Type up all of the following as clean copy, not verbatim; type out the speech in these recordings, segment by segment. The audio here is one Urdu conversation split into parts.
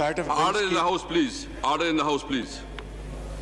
Order in the house, please. Order in the house, please.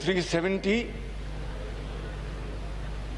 370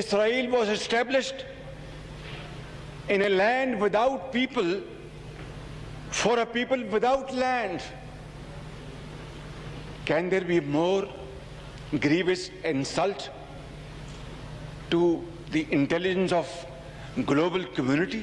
Israel was established in a land without people for a people without land. Can there be more grievous insult to the intelligence of global community?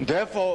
Therefore,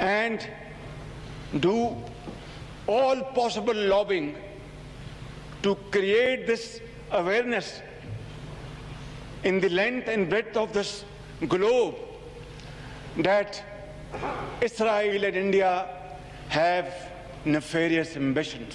and do all possible lobbying to create this awareness in the length and breadth of this globe that Israel and India have nefarious ambitions.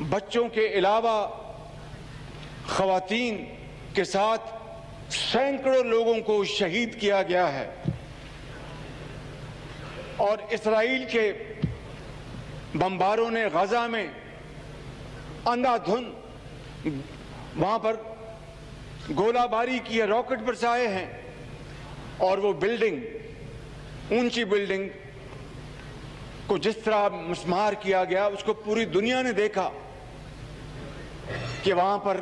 بچوں کے علاوہ خواتین کے ساتھ سینکڑوں لوگوں کو شہید کیا گیا ہے، اور اسرائیل کے بمباروں نے غزہ میں اندھا دھند وہاں پر گولہ باری کی ہے، راکٹ برسائے ہیں، اور وہ بلڈنگ، اونچی بلڈنگ کو جس طرح مسمار کیا گیا، اس کو پوری دنیا نے دیکھا کہ وہاں پر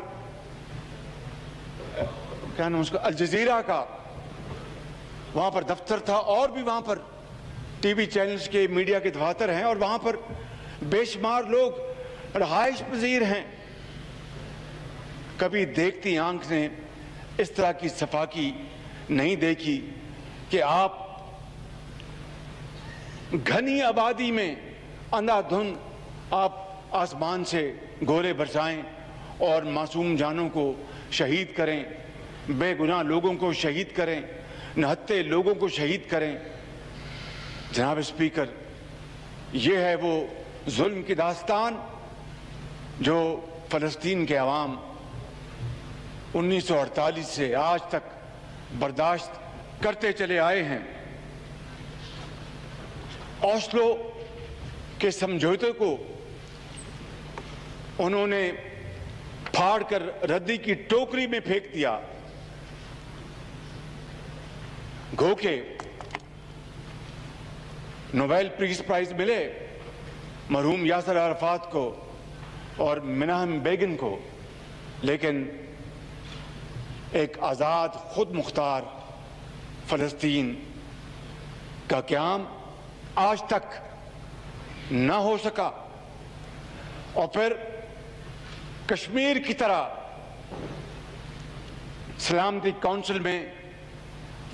کیا نام اس کا، الجزیرہ کا وہاں پر دفتر تھا، اور بھی وہاں پر ٹی وی چینلز کے میڈیا کے دفاتر ہیں، اور وہاں پر بے شمار لوگ رہائش پذیر ہیں۔ کبھی دیکھتی آنکھ نے اس طرح کی صفاقی نہیں دیکھی کہ آپ گھنی آبادی میں اندھا دھند آپ آسمان سے گولے برسائیں اور معصوم جانوں کو شہید کریں، بے گناہ لوگوں کو شہید کریں، نہتے لوگوں کو شہید کریں۔ جناب اسپیکر، یہ ہے وہ ظلم کی داستان جو فلسطین کے عوام 1948 سے آج تک برداشت کرتے چلے آئے ہیں۔ اوسلو کے سمجھوتے کو انہوں نے پھاڑ کر ردی کی ٹوکری میں پھینک دیا، گو کے نوبیل پیس پرائز ملے مرحوم یاسر عرفات کو اور مناہم بیگن کو، لیکن ایک آزاد خود مختار فلسطین کا قیام آج تک نہ ہو سکا۔ اور پھر کشمیر کی طرح سلامتی کونسل میں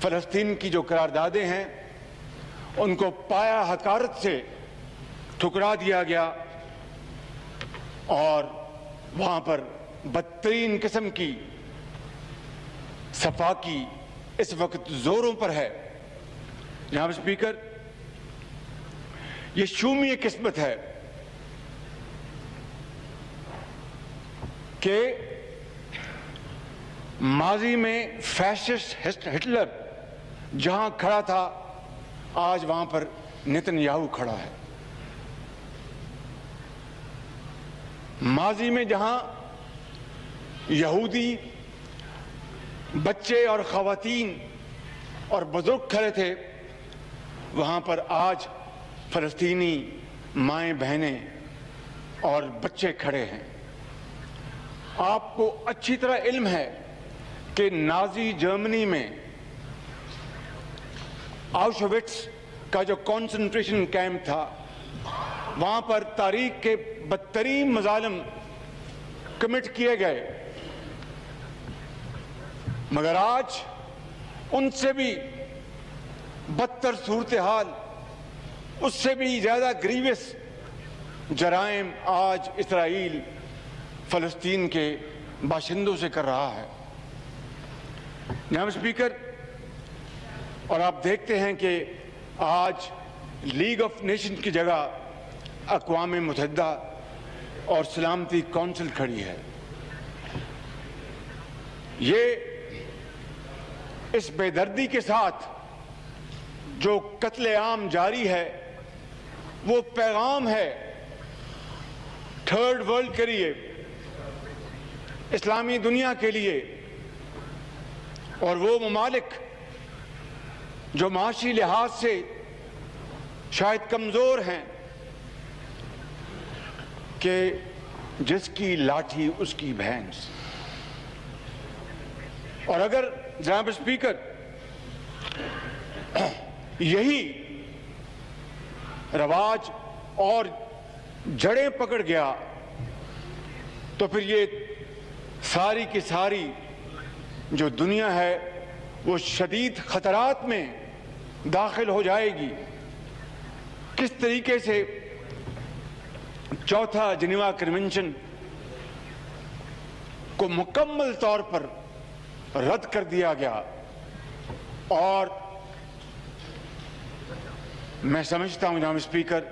فلسطین کی جو قراردادیں ہیں ان کو پایا حقارت سے ٹھکرا دیا گیا، اور وہاں پر بدترین قسم کی صفاقی اس وقت زوروں پر ہے۔ جناب اسپیکر، یہ شومی قسمت ہے کہ ماضی میں فیشسٹ ہٹلر جہاں کھڑا تھا آج وہاں پر نتن یاہو کھڑا ہے۔ ماضی میں جہاں یہودی بچے اور خواتین اور بزرگ کھڑے تھے، وہاں پر آج فلسطینی مائیں بہنیں اور بچے کھڑے ہیں۔ آپ کو اچھی طرح علم ہے کہ نازی جرمنی میں آؤشوِٹس کا جو کنسنٹریشن کیمپ تھا، وہاں پر تاریخ کے بدترین مظالم کمٹ کیے گئے، مگر آج ان سے بھی بدتر صورتحال، اس سے بھی زیادہ گریوس جرائم آج اسرائیل فلسطین کے باشندوں سے کر رہا ہے۔ جناب اسپیکر، اور آپ دیکھتے ہیں کہ آج لیگ آف نیشن کی جگہ اقوام متحدہ اور سلامتی کونسل کھڑی ہے۔ یہ اس بے دردی کے ساتھ جو قتل عام جاری ہے وہ پیغام ہے تھرڈ ورلڈ کے لیے، اسلامی دنیا کے لیے، اور وہ ممالک جو معاشی لحاظ سے شاید کمزور ہیں کہ جس کی لاٹھی اس کی بھینس۔ اور اگر جناب اسپیکر یہی رواج اور جڑیں پکڑ گیا تو پھر یہ ساری کی ساری جو دنیا ہے وہ شدید خطرات میں داخل ہو جائے گی۔ کس طریقے سے چوتھا جنیوا کنونشن کو مکمل طور پر رد کر دیا گیا، اور میں سمجھتا ہوں جناب اسپیکر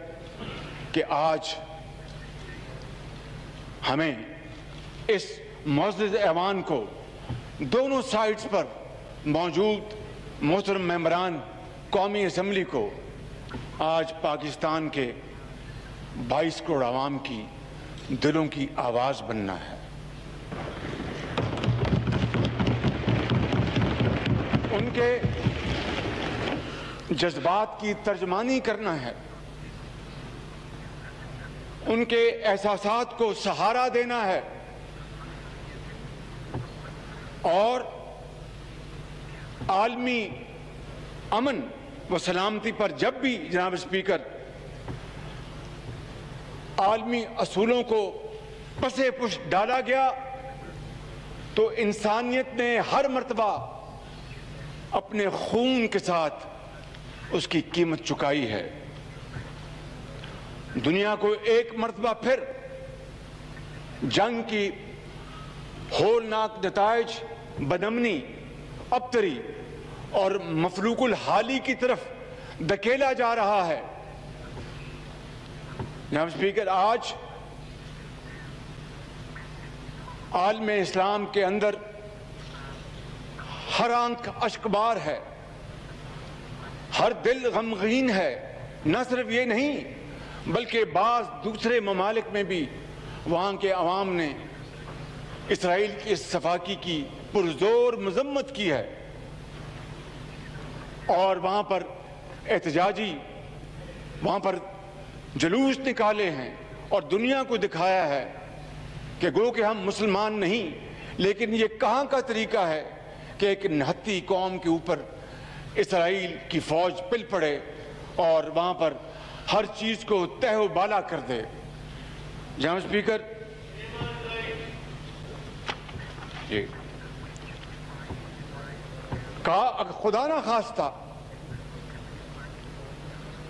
کہ آج ہمیں اس معزز ایوان کو دونوں سائٹس پر موجود محترم ممبران قومی اسمبلی کو آج پاکستان کے 22 کروڑ عوام کی دلوں کی آواز بننا ہے. ان کے جذبات کی ترجمانی کرنا ہے, ان کے احساسات کو سہارا دینا ہے, اور عالمی امن و سلامتی پر جب بھی جناب اسپیکر عالمی اصولوں کو پسے پش ڈالا گیا تو انسانیت نے ہر مرتبہ اپنے خون کے ساتھ اس کی قیمت چکائی ہے. دنیا کو ایک مرتبہ پھر جنگ کی ہولناک نتائج, بدامنی, ابتری اور مفلوق الحالی کی طرف دھکیلا جا رہا ہے. جناب اسپیکر, آج عالم اسلام کے اندر ہر آنکھ اشکبار ہے, ہر دل غمگین ہے. نہ صرف یہ نہیں بلکہ بعض دوسرے ممالک میں بھی وہاں کے عوام نے اسرائیل کی اس صفاقی کی پرزور مذمت کی ہے, اور وہاں پر احتجاجی وہاں پر جلوس نکالے ہیں اور دنیا کو دکھایا ہے کہ گو کہ ہم مسلمان نہیں, لیکن یہ کہاں کا طریقہ ہے کہ ایک نہتی قوم کے اوپر اسرائیل کی فوج پل پڑے اور وہاں پر ہر چیز کو تہ و بالا کر دے. جناب اسپیکر, کہا خدا نہ خواستہ,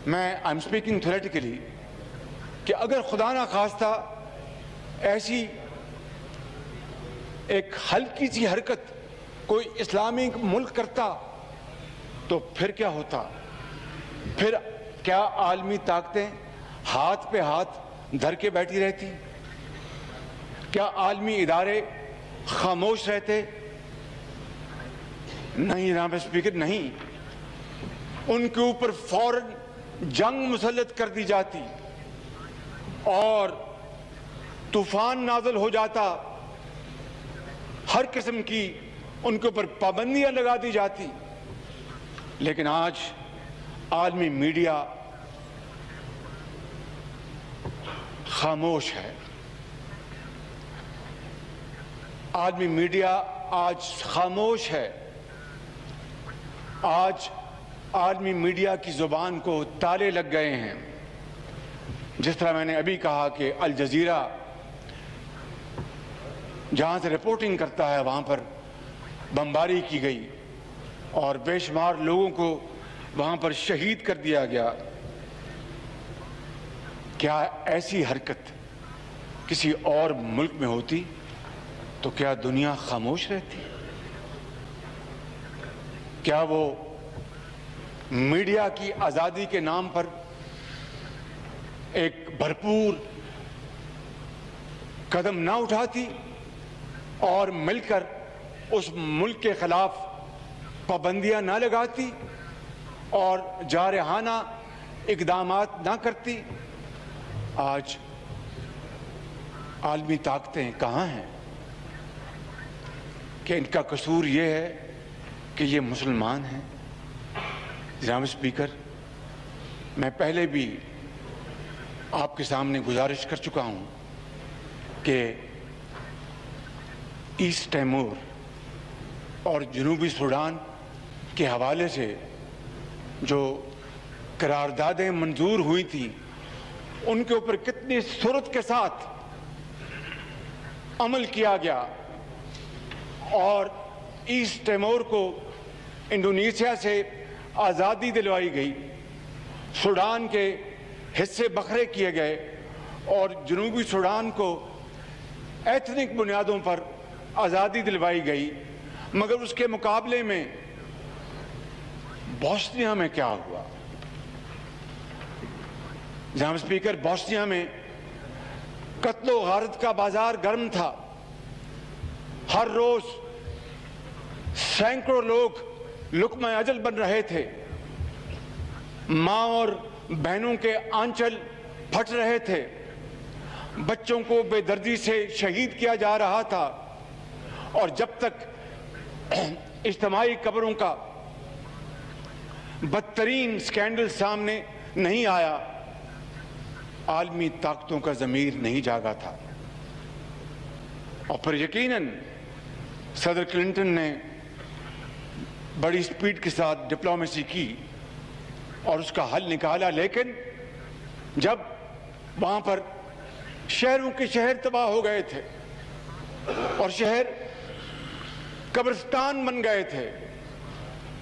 میں آئی ایم اسپیکنگ تھیوریٹیکلی, کہ اگر خدا نہ خواستہ ایسی ایک ہلکی سی حرکت کوئی اسلامی ملک کرتا تو پھر کیا ہوتا؟ پھر کیا عالمی طاقتیں ہاتھ پہ ہاتھ دھر کے بیٹھی رہتی؟ کیا عالمی ادارے خاموش رہتے؟ نہیں جناب اسپیکر, نہیں. ان کے اوپر فوراً جنگ مسلط کر دی جاتی اور طوفان نازل ہو جاتا, ہر قسم کی ان کے اوپر پابندیاں لگا دی جاتی. لیکن آج عالمی میڈیا خاموش ہے. عالمی میڈیا آج خاموش ہے. آج عالمی میڈیا کی زبان کو تالے لگ گئے ہیں. جس طرح میں نے ابھی کہا کہ الجزیرہ جہاں سے رپورٹنگ کرتا ہے وہاں پر بمباری کی گئی اور بے شمار لوگوں کو وہاں پر شہید کر دیا گیا. کیا ایسی حرکت کسی اور ملک میں ہوتی تو کیا دنیا خاموش رہتی؟ کیا وہ میڈیا کی آزادی کے نام پر ایک بھرپور قدم نہ اٹھاتی اور مل کر اس ملک کے خلاف پابندیاں نہ لگاتی اور جارحانہ اقدامات نہ کرتی؟ آج عالمی طاقتیں کہاں ہیں کہ ان کا قصور یہ ہے کہ یہ مسلمان ہیں؟ جناب اسپیکر, میں پہلے بھی آپ کے سامنے گزارش کر چکا ہوں کہ ایسٹ تیمور اور جنوبی سوڈان کے حوالے سے جو قراردادیں منظور ہوئی تھیں ان کے اوپر کتنی سرعت کے ساتھ عمل کیا گیا, اور ایسٹ تیمور کو انڈونیشیا سے آزادی دلوائی گئی, سوڈان کے حصے بکھرے کیے گئے اور جنوبی سوڈان کو ایتھنک بنیادوں پر آزادی دلوائی گئی. مگر اس کے مقابلے میں بوسنیا میں کیا ہوا؟ جناب اسپیکر, بوسنیا میں قتل و غارت کا بازار گرم تھا. ہر روز سینکڑوں لوگ لقمہ اجل بن رہے تھے. ماں اور بہنوں کے آنچل پھٹ رہے تھے. بچوں کو بے دردی سے شہید کیا جا رہا تھا. اور جب تک اجتماعی قبروں کا بدترین سکینڈل سامنے نہیں آیا, عالمی طاقتوں کا ضمیر نہیں جاگا تھا. اور پھر یقیناً صدر کلنٹن نے بڑی سپیڈ کے ساتھ ڈپلومیسی کی اور اس کا حل نکالا. لیکن جب وہاں پر شہروں کے شہر تباہ ہو گئے تھے اور شہر قبرستان بن گئے تھے,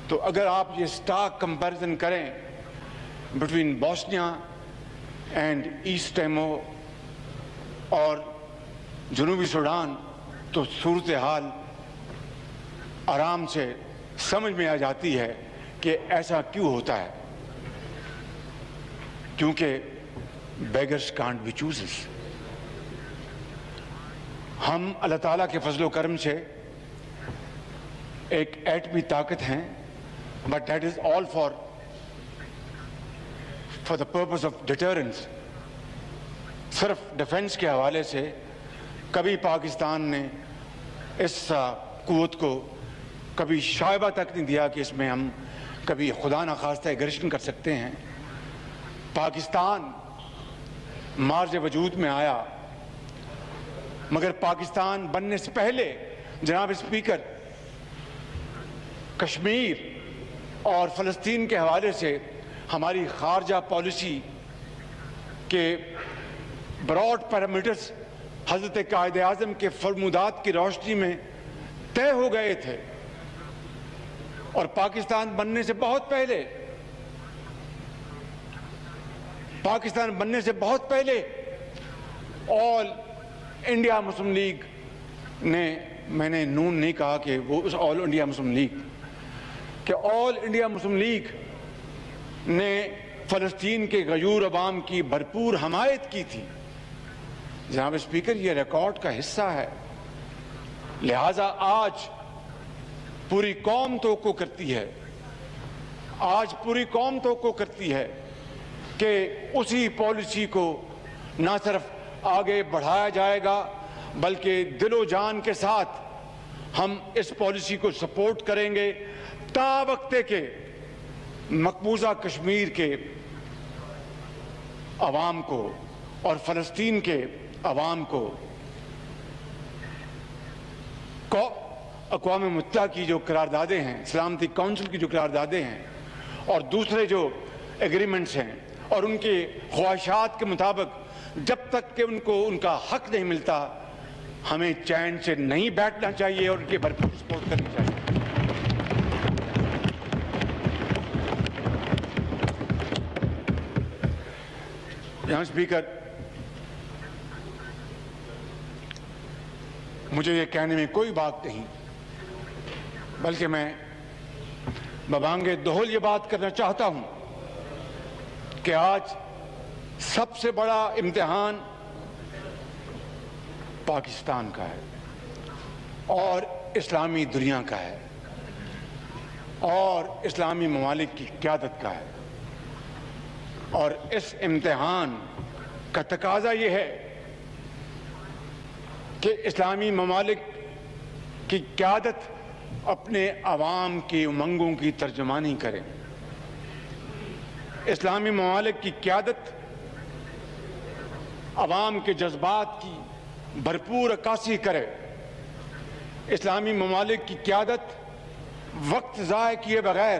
تو اگر آپ یہ سٹارک کمپیریزن کریں بٹوین بوسنیا اینڈ ایسٹ ٹیمور اور جنوبی سوڈان, تو صورتحال آرام سے سمجھ میں آ جاتی ہے کہ ایسا کیوں ہوتا ہے. کیونکہ beggars can't be choosers. ہم اللہ تعالیٰ کے فضل و کرم سے ایک ایٹمی طاقت ہیں, but that is all for the purpose of deterrence. صرف ڈیفنس کے حوالے سے کبھی پاکستان نے اس قوت کو کبھی شائبہ تک نہیں دیا کہ اس میں ہم کبھی خدا نخواستہ ایگریشن کر سکتے ہیں. پاکستان مارج وجود میں آیا, مگر پاکستان بننے سے پہلے جناب اسپیکر کشمیر اور فلسطین کے حوالے سے ہماری خارجہ پالیسی کے براڈ پیرامیٹرز حضرت قائد اعظم کے فرمودات کی روشنی میں طے ہو گئے تھے. اور پاکستان بننے سے بہت پہلے آل انڈیا مسلم لیگ نے, میں نے نون نہیں کہا کہ وہ اس آل انڈیا مسلم لیگ, کہ آل انڈیا مسلم لیگ نے فلسطین کے غیور عوام کی بھرپور حمایت کی تھی. جناب اسپیکر, یہ ریکارڈ کا حصہ ہے. لہٰذا آج پوری قوم توقع کرتی ہے کہ اسی پالیسی کو نہ صرف آگے بڑھایا جائے گا, بلکہ دل و جان کے ساتھ ہم اس پالیسی کو سپورٹ کریں گے تا وقت کہ مقبوضہ کشمیر کے عوام کو اور فلسطین کے عوام کو اقوام متحدہ کی جو قراردادیں ہیں, سلامتی کونسل کی جو قراردادیں ہیں اور دوسرے جو ایگریمنٹس ہیں, اور ان کے خواہشات کے مطابق جب تک کہ ان کو ان کا حق نہیں ملتا, ہمیں چین سے نہیں بیٹھنا چاہیے اور ان کی بھرپور سپورٹ کرنی چاہیے. جناب اسپیکر, مجھے یہ کہنے میں کوئی بات نہیں, بلکہ میں ببانگ دہل یہ بات کرنا چاہتا ہوں کہ آج سب سے بڑا امتحان پاکستان کا ہے اور اسلامی دنیا کا ہے اور اسلامی ممالک کی قیادت کا ہے. اور اس امتحان کا تقاضا یہ ہے کہ اسلامی ممالک کی قیادت اپنے عوام کی امنگوں کی ترجمانی کرے. اسلامی ممالک کی قیادت عوام کے جذبات کی بھرپور عکاسی کرے. اسلامی ممالک کی قیادت وقت ضائع کیے بغیر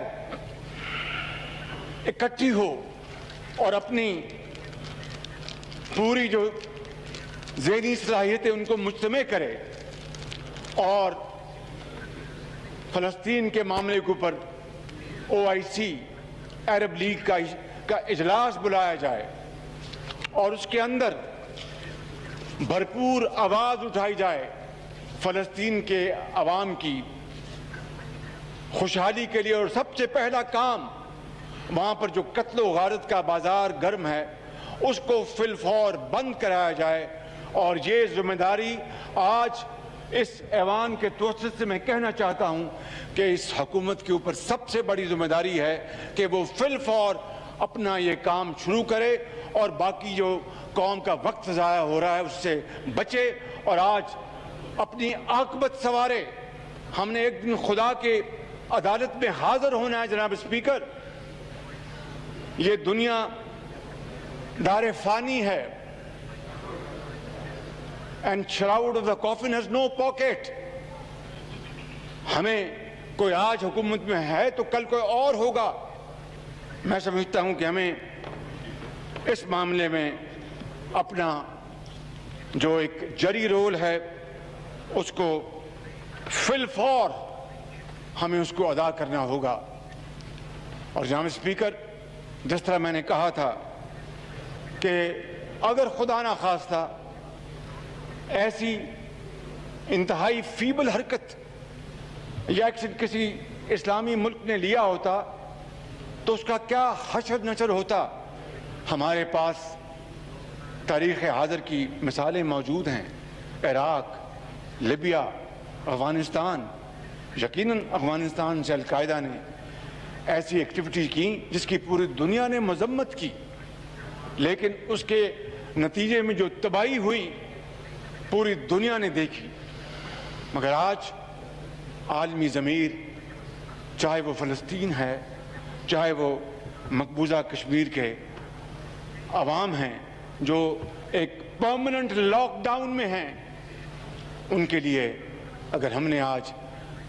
اکٹھی ہو اور اپنی پوری جو ذہنی صلاحیتیں ان کو مجتمع کرے اور فلسطین کے معاملے کے اوپر OIC عرب لیگ کا اجلاس بلایا جائے اور اس کے اندر بھرپور آواز اٹھائی جائے فلسطین کے عوام کی خوشحالی کے لیے. اور سب سے پہلا کام وہاں پر جو قتل و غارت کا بازار گرم ہے اس کو فی الفور بند کرایا جائے اور یہ ذمہ داری آج اس ایوان کے توسط سے میں کہنا چاہتا ہوں کہ اس حکومت کے اوپر سب سے بڑی ذمہ داری ہے کہ وہ فی الفور اپنا یہ کام شروع کرے اور باقی جو قوم کا وقت ضائع ہو رہا ہے اس سے بچے اور آج اپنی عاقبت سنوارے۔ ہم نے ایک دن خدا کے عدالت میں حاضر ہونا ہے جناب اسپیکر۔ یہ دنیا دار فانی ہے، and shroud of the coffin has no pocket۔ ہمیں کوئی آج حکومت میں ہے تو کل کوئی اور ہوگا۔ میں سمجھتا ہوں کہ ہمیں اس معاملے میں اپنا جو ایک جری رول ہے اس کو فی الفور ہمیں اس کو ادا کرنا ہوگا۔ اور جناب اسپیکر، جس طرح میں نے کہا تھا کہ اگر خدا نہ خواستہ ایسی انتہائی فیبل حرکت یا کسی اسلامی ملک نے لیا ہوتا تو اس کا کیا حشر نشر ہوتا۔ ہمارے پاس تاریخ حاضر کی مثالیں موجود ہیں، عراق، لیبیا، افغانستان۔ یقیناً افغانستان سے القاعدہ نے ایسی ایکٹیویٹی کی جس کی پوری دنیا نے مذمت کی، لیکن اس کے نتیجے میں جو تباہی ہوئی پوری دنیا نے دیکھی۔ مگر آج عالمی ضمیر، چاہے وہ فلسطین ہے، چاہے وہ مقبوضہ کشمیر کے عوام ہیں جو ایک پرماننٹ لاک ڈاؤن میں ہیں، ان کے لیے اگر ہم نے آج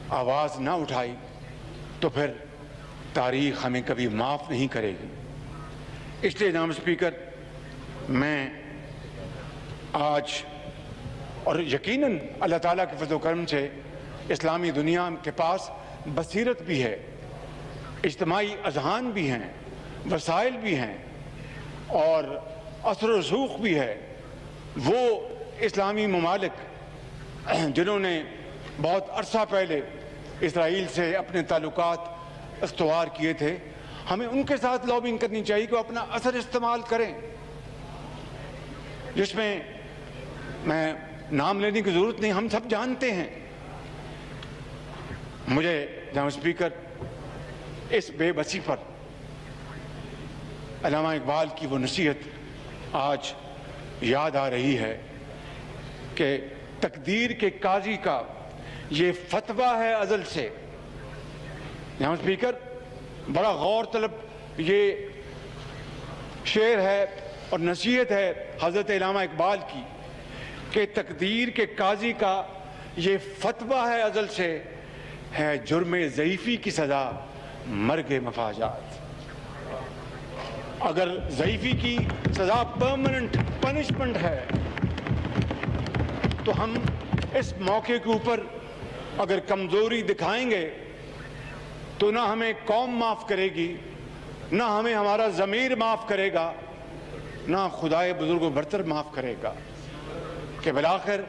آواز نہ اٹھائی تو پھر تاریخ ہمیں کبھی معاف نہیں کرے گی۔ اس لیے جناب اسپیکر، میں آج اور یقیناً اللہ تعالیٰ کے فضل و کرم سے اسلامی دنیا کے پاس بصیرت بھی ہے، اجتماعی اذہان بھی ہیں، وسائل بھی ہیں اور اثر و رسوخ بھی ہے۔ وہ اسلامی ممالک جنہوں نے بہت عرصہ پہلے اسرائیل سے اپنے تعلقات استوار کیے تھے، ہمیں ان کے ساتھ لابنگ کرنی چاہیے کہ وہ اپنا اثر استعمال کریں، جس میں میں نام لینے کی ضرورت نہیں، ہم سب جانتے ہیں۔ مجھے جناب اسپیکر اس بے بسی پر علامہ اقبال کی وہ نصیحت آج یاد آ رہی ہے کہ تقدیر کے قاضی کا یہ فتویٰ ہے ازل سے۔ جناب اسپیکر، بڑا غور طلب یہ شعر ہے اور نصیحت ہے حضرت علامہ اقبال کی کہ تقدیر کے قاضی کا یہ فتویٰ ہے ازل سے، ہے جرم ضعیفی کی سزا مرگ مفاجات۔ اگر ضعیفی کی سزا پرماننٹ پنشمنٹ ہے تو ہم اس موقع کے اوپر اگر کمزوری دکھائیں گے تو نہ ہمیں قوم معاف کرے گی، نہ ہمیں ہمارا ضمیر معاف کرے گا، نہ خدائے بزرگ و برتر معاف کرے گا۔ کہ بالآخر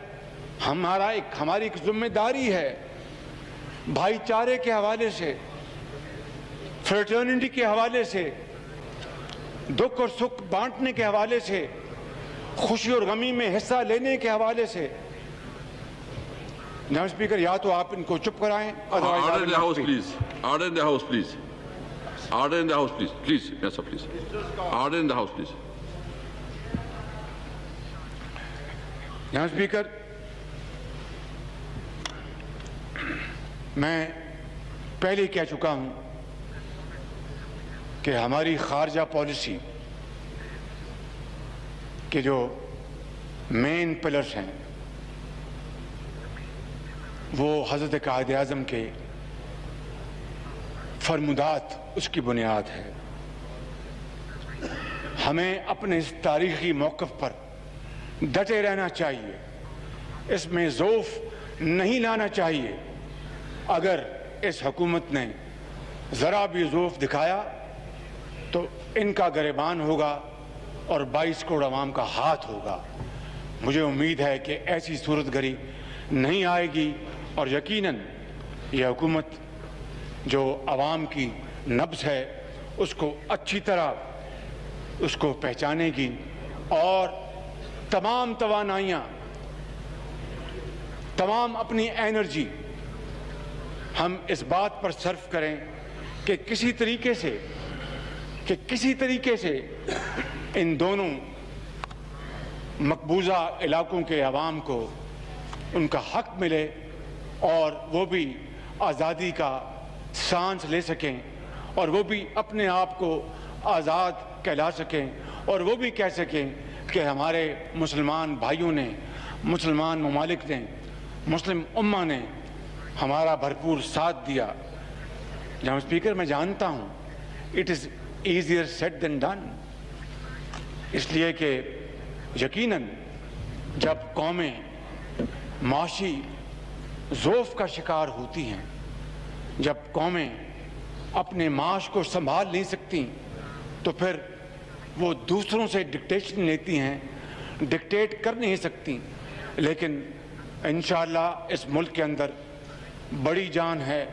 ہماری ایک ذمہ داری ہے بھائی چارے کے حوالے سے، فریٹرنٹی کے حوالے سے، دکھ اور سکھ بانٹنے کے حوالے سے، خوشی اور غمی میں حصہ لینے کے حوالے سے۔ جناب اسپیکر، یا تو آپ ان کو چپ کرائیں، Order in the House, please. Order in the House, please. Order in the House, please. Please, yes, sir, please. Order in the House, please. جناب اسپیکر، میں پہلے ہی کہہ چکا ہوں کہ ہماری خارجہ پالیسی کے جو مین پلرز ہیں وہ حضرت قائد اعظم کے فرمودات اس کی بنیاد ہے۔ ہمیں اپنے اس تاریخی موقف پر ڈٹے رہنا چاہیے، اس میں ضعف نہیں لانا چاہیے۔ اگر اس حکومت نے ذرا بھی ضعف دکھایا تو ان کا گریبان ہوگا اور 22 کروڑ عوام کا ہاتھ ہوگا۔ مجھے امید ہے کہ ایسی صورت گری نہیں آئے گی اور یقیناً یہ حکومت جو عوام کی نبض ہے اس کو اچھی طرح اس کو پہچانے گی اور تمام توانائیاں، تمام اپنی انرجی ہم اس بات پر صرف کریں کہ کسی طریقے سے ان دونوں مقبوضہ علاقوں کے عوام کو ان کا حق ملے اور وہ بھی آزادی کا سانس لے سکیں اور وہ بھی اپنے آپ کو آزاد کہلا سکیں اور وہ بھی کہہ سکیں کہ ہمارے مسلمان بھائیوں نے، مسلمان ممالک نے، مسلم امہ نے ہمارا بھرپور ساتھ دیا۔ جناب اسپیکر، میں جانتا ہوں it is easier said than done, اس لیے کہ یقیناً جب قومیں معاشی ضعف کا شکار ہوتی ہیں، جب قومیں اپنے معاش کو سنبھال نہیں سکتی تو پھر وہ دوسروں سے ڈکٹیشن لیتی ہیں، ڈکٹیٹ کر نہیں سکتی، لیکن انشاءاللہ اس ملک کے اندر بڑی جان ہے،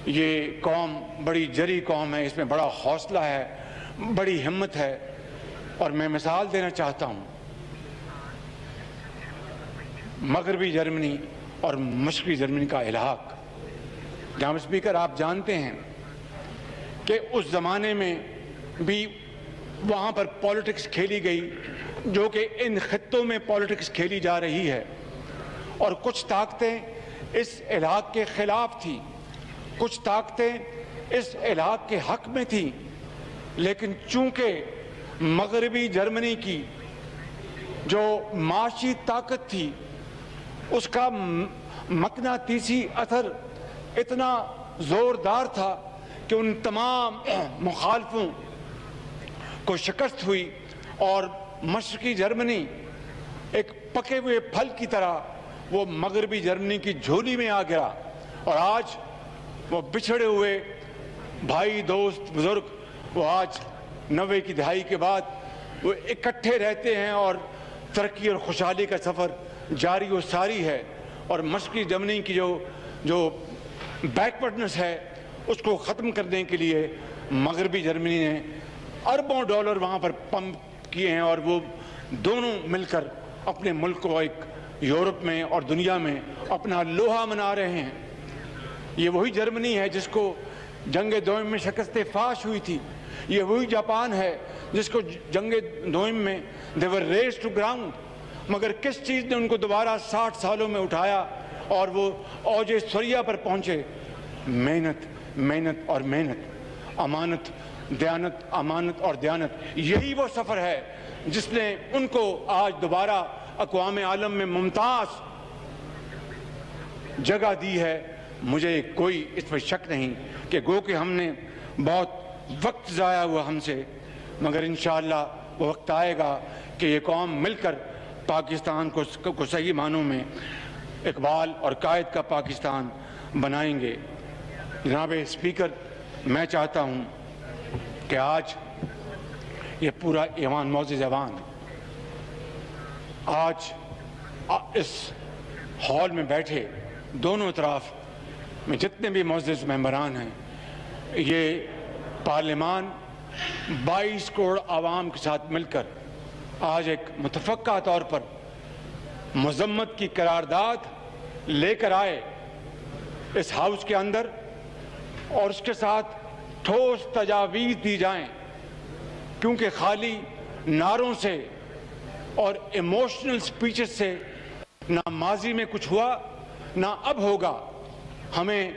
یہ قوم بڑی جری قوم ہے، اس میں بڑا حوصلہ ہے، بڑی ہمت ہے۔ اور میں مثال دینا چاہتا ہوں، مغربی جرمنی اور مشرقی جرمنی کا الحاق۔ جناب اسپیکر، آپ جانتے ہیں کہ اس زمانے میں بھی وہاں پر پولیٹکس کھیلی گئی جو کہ ان خطوں میں پولیٹکس کھیلی جا رہی ہے، اور کچھ طاقتیں اس الحاق کے خلاف تھیں، کچھ طاقتیں اس الحاق کے حق میں تھیں، لیکن چونکہ مغربی جرمنی کی جو معاشی طاقت تھی اس کا مقناطیسی اثر اتنا زوردار تھا کہ ان تمام مخالفوں کو شکست ہوئی اور مشرقی جرمنی ایک پکے ہوئے پھل کی طرح وہ مغربی جرمنی کی جھولی میں آ گیا، اور آج وہ بچھڑے ہوئے بھائی، دوست، بزرگ، وہ آج 90 کی دہائی کے بعد وہ اکٹھے رہتے ہیں اور ترقی اور خوشحالی کا سفر جاری و ساری ہے۔ اور مشرقی جرمنی کی جو بیکورڈنس ہے اس کو ختم کرنے کے لیے مغربی جرمنی نے اربوں ڈالر وہاں پر پمپ کیے ہیں، اور وہ دونوں مل کر اپنے ملک کو ایک یورپ میں اور دنیا میں اپنا لوہا منا رہے ہیں۔ یہ وہی جرمنی ہے جس کو جنگ دوئم میں شکست فاش ہوئی تھی، یہ وہی جاپان ہے جس کو جنگ دوئم میں they were raised to ground، مگر کس چیز نے ان کو دوبارہ 60 سالوں میں اٹھایا اور وہ اوج ثریا پر پہنچے؟ محنت، محنت اور محنت، امانت، دیانت، امانت اور دیانت۔ یہی وہ سفر ہے جس نے ان کو آج دوبارہ اقوام عالم میں ممتاز جگہ دی ہے۔ مجھے کوئی اس پر شک نہیں کہ گو کہ ہم نے بہت وقت ضائع ہوا ہم سے، مگر انشاءاللہ وہ وقت آئے گا کہ یہ قوم مل کر پاکستان کو صحیح معنوں میں اقبال اور قائد کا پاکستان بنائیں گے۔ جناب اسپیکر، میں چاہتا ہوں کہ آج یہ پورا ایوان، معزز ایوان، آج اس ہال میں بیٹھے دونوں اطراف میں جتنے بھی معزز ممبران ہیں، یہ پارلیمان 22 کروڑ عوام کے ساتھ مل کر آج ایک متفقہ طور پر مذمت کی قرارداد لے کر آئے اس ہاؤس کے اندر، اور اس کے ساتھ ٹھوس تجاویز دی جائیں، کیونکہ خالی نعروں سے اور ایموشنل سپیچز سے نہ ماضی میں کچھ ہوا نہ اب ہوگا۔ ہمیں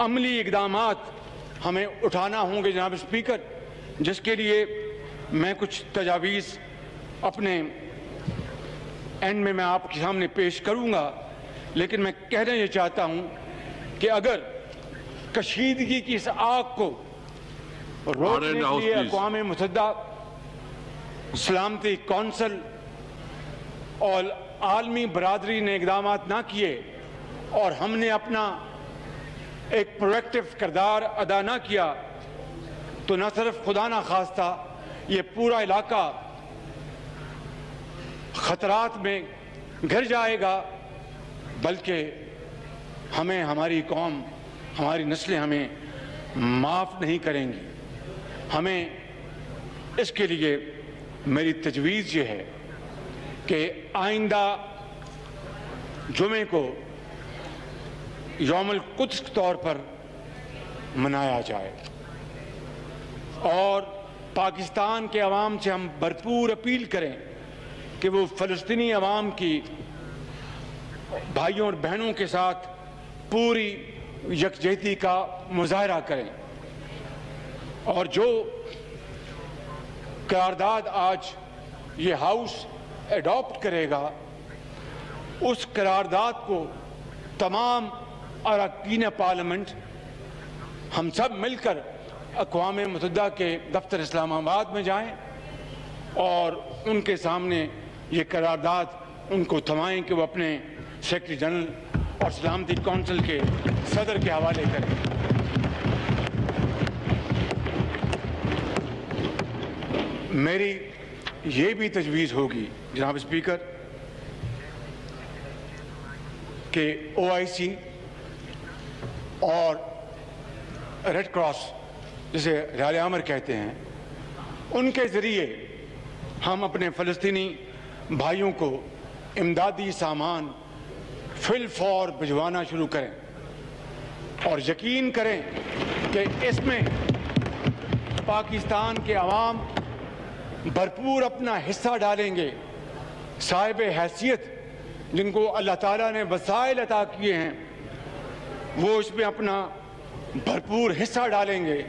عملی اقدامات ہمیں اٹھانا ہوں گے جناب اسپیکر، جس کے لیے میں کچھ تجاویز اپنے اینڈ میں آپ کے سامنے پیش کروں گا، لیکن میں کہنا یہ چاہتا ہوں کہ اگر کشیدگی کی اس آگ کو روکنے کے لیے اقوام متحدہ، سلامتی کونسل اور عالمی برادری نے اقدامات نہ کیے اور ہم نے اپنا ایک پرویکٹیو کردار ادا نہ کیا، تو نہ صرف خدا نہ خواستہ یہ پورا علاقہ خطرات میں گر جائے گا، بلکہ ہمیں، ہماری قوم، ہماری نسلیں ہمیں معاف نہیں کریں گی۔ ہمیں اس کے لیے میری تجویز یہ ہے کہ آئندہ جمعے کو یوم القدس کے طور پر منایا جائے، اور پاکستان کے عوام سے ہم بھرپور اپیل کریں کہ وہ فلسطینی عوام کی بھائیوں اور بہنوں کے ساتھ پوری یکجہتی کا مظاہرہ کریں، اور جو قرارداد آج یہ ہاؤس ایڈاپٹ کرے گا اس قرارداد کو تمام اراکین پارلیمنٹ ہم سب مل کر اقوام متحدہ کے دفتر اسلام آباد میں جائیں اور ان کے سامنے یہ قرارداد ان کو تھمائیں کہ وہ اپنے سیکرٹری جنرل اور سلامتی کونسل کے صدر کے حوالے کریں۔ میری یہ بھی تجویز ہوگی جناب اسپیکر کہ OIC اور ریڈ کراس جسے رال عامر کہتے ہیں ان کے ذریعے ہم اپنے فلسطینی بھائیوں کو امدادی سامان فل فور بھجوانا شروع کریں، اور یقین کریں کہ اس میں پاکستان کے عوام بھرپور اپنا حصہ ڈالیں گے۔ صاحب حیثیت جن کو اللہ تعالیٰ نے وسائل عطا کیے ہیں وہ اس میں اپنا بھرپور حصہ ڈالیں گے،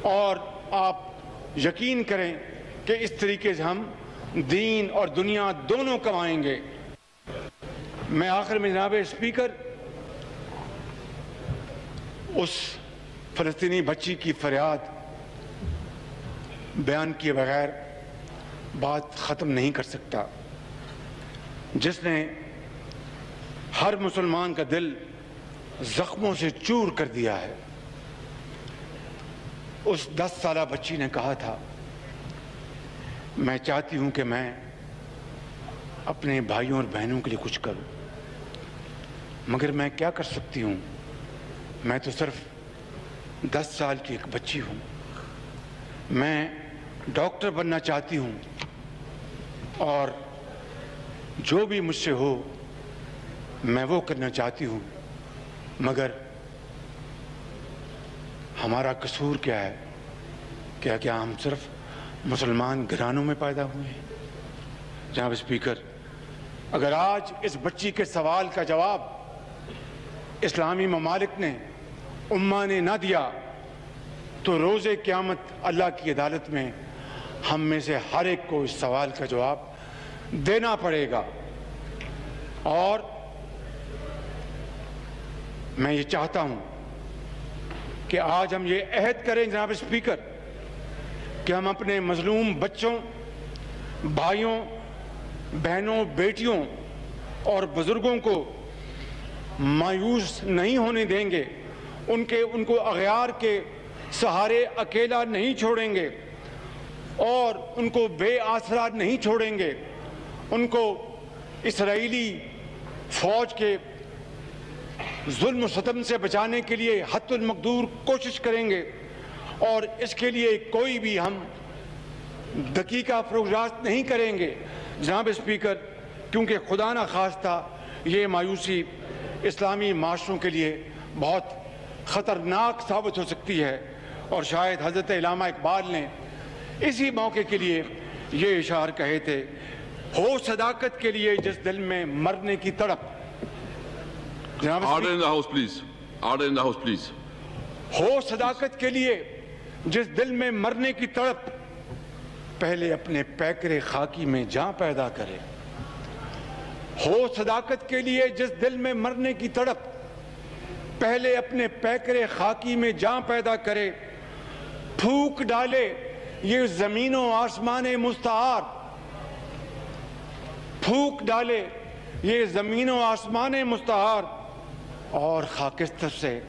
اور آپ یقین کریں کہ اس طریقے سے ہم دین اور دنیا دونوں کمائیں گے۔ میں آخر میں جناب اسپیکر اس فلسطینی بچی کی فریاد بیان کیے بغیر بات ختم نہیں کر سکتا، جس نے ہر مسلمان کا دل زخموں سے چور کر دیا ہے۔ اس 10 سالہ بچی نے کہا تھا، میں چاہتی ہوں کہ میں اپنے بھائیوں اور بہنوں کے لیے کچھ کروں، مگر میں کیا کر سکتی ہوں، میں تو صرف 10 سال کی ایک بچی ہوں۔ میں ڈاکٹر بننا چاہتی ہوں اور جو بھی مجھ سے ہو میں وہ کرنا چاہتی ہوں، مگر ہمارا قصور کیا ہے؟ کیا ہم صرف مسلمان گھرانوں میں پیدا ہوئے ہیں؟ جناب اسپیکر، اگر آج اس بچی کے سوال کا جواب اسلامی ممالک نے، امہ نے نہ دیا تو روز قیامت اللہ کی عدالت میں ہم میں سے ہر ایک کو اس سوال کا جواب دینا پڑے گا۔ اور میں یہ چاہتا ہوں کہ آج ہم یہ عہد کریں جناب اسپیکر کہ ہم اپنے مظلوم بچوں، بھائیوں، بہنوں، بیٹیوں اور بزرگوں کو مایوس نہیں ہونے دیں گے، ان کو اغیار کے سہارے اکیلا نہیں چھوڑیں گے اور ان کو بے آسرا نہیں چھوڑیں گے، ان کو اسرائیلی فوج کے ظلم و ستم سے بچانے کے لیے حد المقدور کوشش کریں گے، اور اس کے لیے کوئی بھی ہم دقیقہ فروغ نہیں کریں گے جناب اسپیکر، کیونکہ خدا نہ خواستہ یہ مایوسی اسلامی معاشروں کے لیے بہت خطرناک ثابت ہو سکتی ہے۔ اور شاید حضرت علامہ اقبال نے اسی موقع کے لیے یہ اشعار کہے تھے، ہو صداقت کے لیے جس دل میں مرنے کی تڑپ۔ Order in the house, please. Order in the house, please. ہو صداقت کے لیے جس دل میں مرنے کی تڑپ، پہلے اپنے پیکرے خاکی میں جاں پیدا کرے۔ ہو صداقت کے لیے جس دل میں مرنے کی تڑپ، پہلے اپنے پیکرے خاکی میں جاں پیدا کرے۔ پھونک ڈالے یہ زمین و آسمان مستعار، پھونک ڈالے یہ زمین و آسمان مستعار، اور خاکستر سے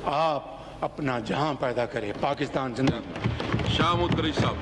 آپ اپنا جہاں پیدا کرے۔ پاکستان زندہ باد۔ شاہ محمود قریشی صاحب۔